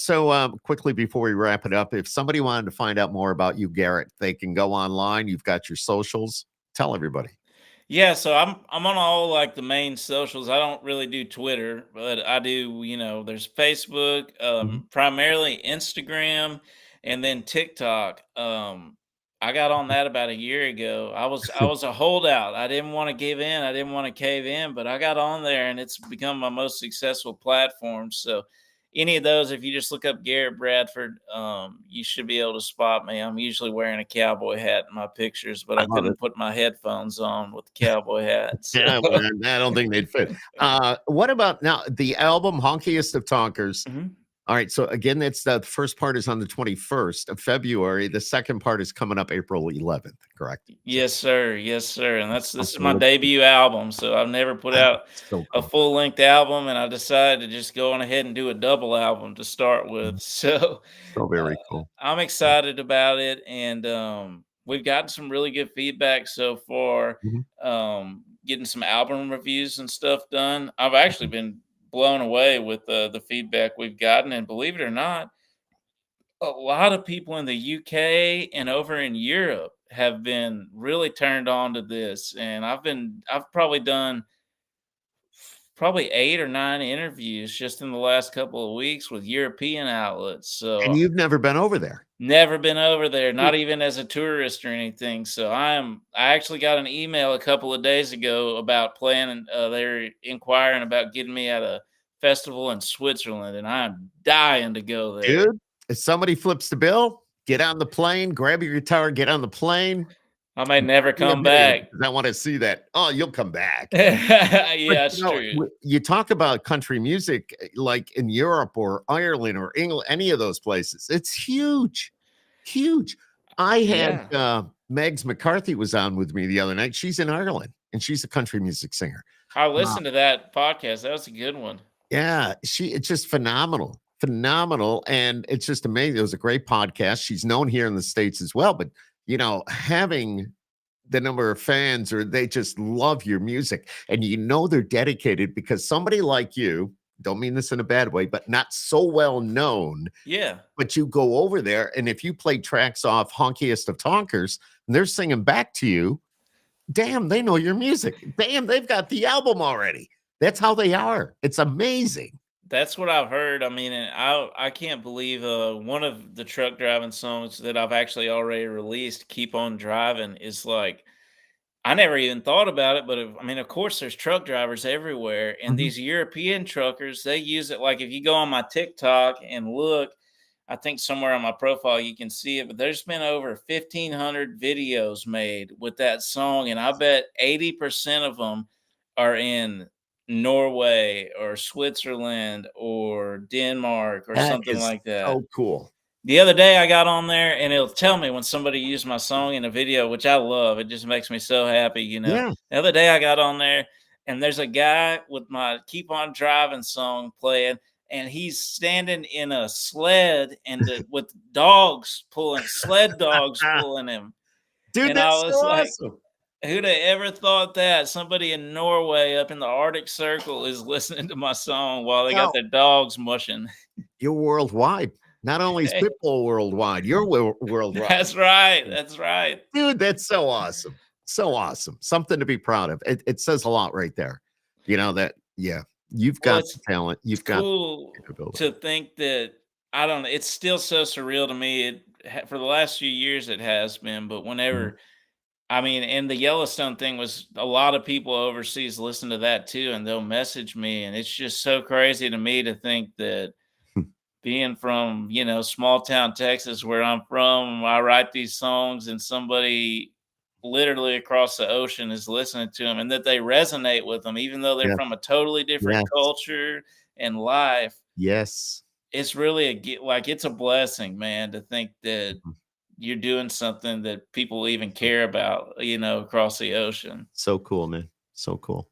So quickly before we wrap it up, if somebody wanted to find out more about you, Garrett, they can go online. You've got your socials. Tell everybody. Yeah, so I'm on all like the main socials. I don't really do Twitter, but I do, there's Facebook, Mhm. primarily Instagram, and then TikTok. I got on that about a year ago. I was a holdout. I didn't want to give in. I didn't want to cave in, but I got on there and it's become my most successful platform. So any of those, if you just look up Garrett Bradford, you should be able to spot me. I'm usually wearing a cowboy hat in my pictures, but I I love it. couldn't put my headphones on with the cowboy hat. So, Yeah, well, I don't think they'd fit. What about now the album Honkiest of Tonkers? Mhm. All right. So again, that's the first part is on the 21st of February. The second part is coming up April 11th, correct? So Yes, sir. Yes, sir. And this is something to my look for. debut album, so I've never put That's out so a cool. full length album, and I decided to just go on ahead and do a double album to start with. Mhm. So So very cool. I'm excited about it, and we've gotten some really good feedback so far. Mhm. Getting some album reviews and stuff done. I've actually been blown away with the feedback we've gotten, and believe it or not, a lot of people in the UK and over in Europe have been really turned on to this, and I've probably done probably 8 or 9 interviews just in the last couple of weeks with European outlets. And So you've never been over there. never been over there, not even as a tourist or anything. So I actually got an email a couple of days ago about playing. They're inquiring about getting me at a festival in Switzerland, and I'm dying to go there. Dude, if somebody flips the bill, get on the plane, grab your guitar, get on the plane. I may never Send me a come video back. because I want to see that. Oh, you'll come back. But, Yeah, it's true. you talk about country music, like in Europe or Ireland or England, any of those places. It's huge, huge. I had Yeah. Megs McCarthy was on with me the other night. She's in Ireland and she's a country music singer. I Uh, listened to that podcast. That was a good one. yeah, it's just phenomenal, phenomenal, and it's just amazing. It was a great podcast. She's known here in the States as well, but having the number of fans or they just love your music and they're dedicated because somebody like you, don't mean this in a bad way, but not so well known, Yeah. but you go over there and if you play tracks off Honkiest of Tonkers and they're singing back to you, damn, they know your music. Damn, they've got the album already. That's how they are. It's amazing. That's what I've heard. I mean, and I can't believe one of the truck driving songs that I've actually already released, "Keep on Driving," is like I never even thought about it, but I mean, of course, there's truck drivers everywhere, and Mhm. these European truckers, they use it. Like if you go on my TikTok and look, I think somewhere on my profile you can see it, but there's been over 1,500 videos made with that song, and I bet 80% of them are in Norway or Switzerland or Denmark or That something is like that. so cool. The other day I got on there and it'll tell me when somebody used my song in a video, which I love. It just makes me so happy. Yeah. The other day I got on there and there's a guy with my Keep On Driving song playing, and he's standing in a sled and with sled dogs pulling him. Dude, And I that's so was like, awesome. who'd have ever thought that somebody in Norway up in the Arctic Circle is listening to my song while they got Well, their dogs mushing? you're worldwide. Not only is Pitbull worldwide, you're worldwide. That's right. That's right. Dude, that's so awesome. So awesome. Something to be proud of. It says a lot right there. That, yeah. You've Well, got the talent. it's You've got cool the capability. to think that I don't know. It's still so surreal to me. For the last few years it has been, but Mhm. whenever I mean, and the Yellowstone thing was a lot of people overseas listen to that too, and they'll message me, and it's just so crazy to me to think that being from, small town Texas where I'm from, I write these songs and somebody literally across the ocean is listening to them and that they resonate with them, even though they're Yes, from a totally different yes, culture and life. yes. It's really like it's a blessing, man, to think that Mhm. you're doing something that people even care about, across the ocean. So cool, man. So cool.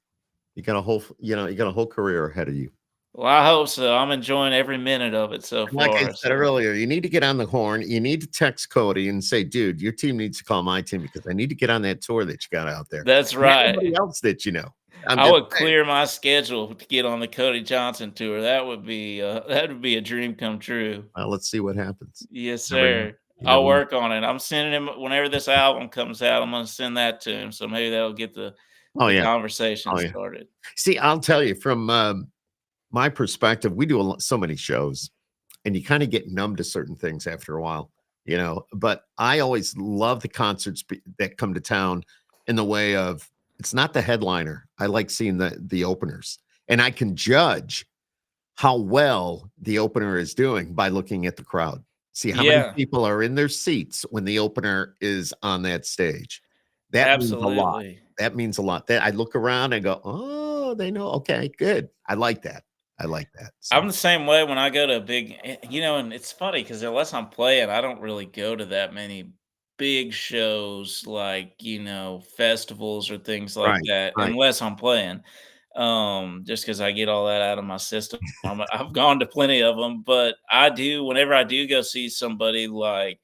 You got a whole, you got a whole career ahead of you. Well, I hope so. I'm enjoying every minute of it so Like I far. said So earlier, you need to get on the horn. You need to text Cody and say, dude, your team needs to call my team because I need to get on that tour that you got out there. that's And right. everybody else that you know. I'm I just would saying. clear my schedule to get on the Cody Johnson tour. That would be a dream come true. Well, let's see what happens. Yes, Never know. sir. You I'll never know. work on it. I'm sending him whenever this album comes out. I'm gonna send that to him, so maybe that'll get Oh, the yeah. conversation Oh, yeah. started. See, I'll tell you from my perspective, we do so many shows and you kind of get numb to certain things after a while, but I always love the concerts that come to town in the way of it's not the headliner. I like seeing the openers and I can judge how well the opener is doing by looking at the crowd. See how many Yeah, people are in their seats when the opener is on that stage. That means a lot. absolutely. That means a lot. That I look around and go, "Oh, they know. Okay, good. I like that. I like that." So, I'm the same way when I go to a big, and it's funny because unless I'm playing, I don't really go to that many big shows like, festivals or things like right, that, right. unless I'm playing. Just because I get all that out of my system. I've gone to plenty of them, but I do whenever I do go see somebody like,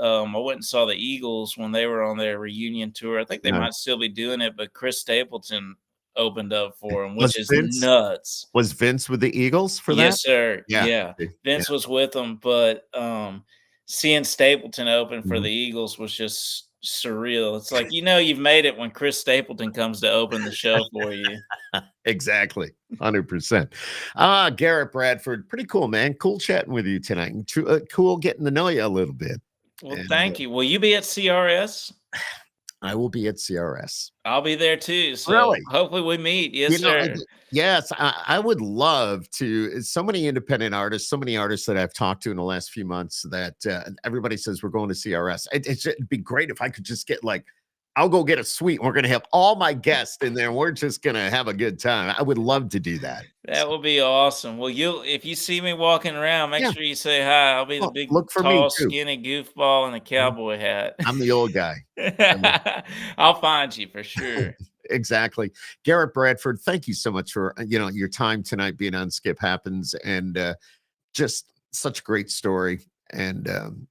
I went and saw the Eagles when they were on their reunion tour. I think they No. might still be doing it, but Chris Stapleton opened up for him, Was which is Vince nuts. was Vince with the Eagles for that? Yes, sir. Yeah. Yeah. Yeah. Vince was with them, but, seeing Stapleton open for Mhm. the Eagles was just surreal. It's like, you've made it when Chris Stapleton comes to open the show for you. Exactly. 100%. Garrett Bradford, pretty cool, man. Cool chatting with you tonight. And cool getting to know you a little bit. Well, And thank you. Will you be at CRS? I will be at CRS. I'll be there too, so Really? hopefully we meet. Yes, You know, I sir. d yes, I would love to so many independent artists, so many artists that I've talked to in the last few months that, everybody says we're going to CRS. It'd be great if I could just get, like I'll go get a suite, and we're gonna have all my guests in there, and we're just gonna have a good time. I would love to do that. That So, will be awesome. Well, if you see me walking around, make yeah, sure you say hi. I'll be the well, big, look for me tall, too. skinny goofball in a I'm cowboy hat. I'm the old guy. So I'll find you for sure. exactly. Garrett Bradford, thank you so much for, your time tonight being on Skip Happens and, just such a great story. And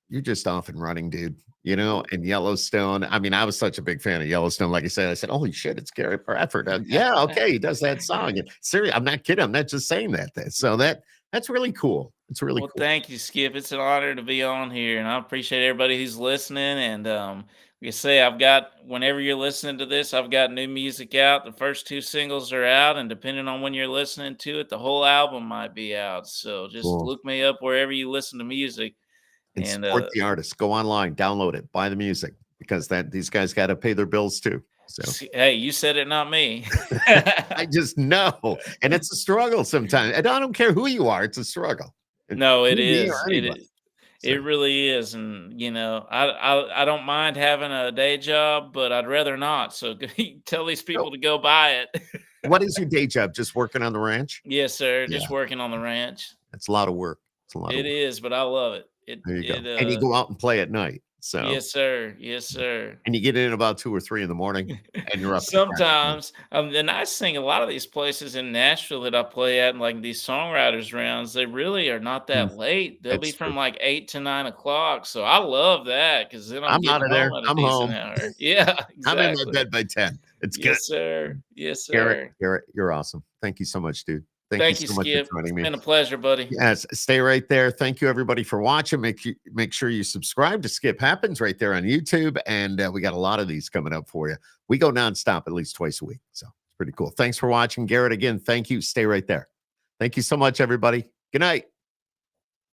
you're just off and running, dude. And Yellowstone. I mean, I was such a big fan of Yellowstone. Like I said, holy shit, it's Garrett Bradford. Yeah, okay, he does that song. And seriously, I'm not kidding. I'm not just saying that. So that's really cool. It's really Well, cool. thank you, Skip. It's an honor to be on here, and I appreciate everybody who's listening. And like I say, whenever you're listening to this, I've got new music out. The first two singles are out, and depending on when you're listening to it, the whole album might be out. So just Cool. look me up wherever you listen to music. And And support the artists. Go online, download it, buy the music because these guys got to pay their bills too. So hey, you said it, not me. I just know. And it's a struggle sometimes. And I don't care who you are, it's a struggle. No, it Me or is. It anybody. is. So It really is, and I don't mind having a day job, but I'd rather not. So tell these so people to go buy it. what is your day job? Just working on the ranch? Yes, sir. Yeah, Just working on the ranch. it's a lot of work. It's a lot of It work. is, but I love it. It There you go. it And you go out and play at night. So yes, sir. Yes, sir. and you get in about 2 or 3 in the morning and you're up at the crack of dawn. Sometimes, the nice thing, a lot of these places in Nashville that I play at, like these songwriters rounds, they really are not Mm, that late. They'll be that's true. from like 8 to 9 o'clock. So I love that because then I'm I'm out getting of there. home at a I'm decent home. hour. Yeah, I'm in my exactly. bed by 10. It's good. Yes, sir. Yes, Garrett, sir. Garrett, you're awesome. Thank you so much, dude. Thank you Thank you, so much for Skip. It's joining me. been a pleasure, buddy. Yes, stay right there. Thank you everybody for watching. Make sure you subscribe to Skip Happens right there on YouTube, and we got a lot of these coming up for you. We go nonstop at least twice a week. So. Pretty cool. Thanks for watching, Garrett. Again, thank you. Stay right there. Thank you so much, everybody. Good night.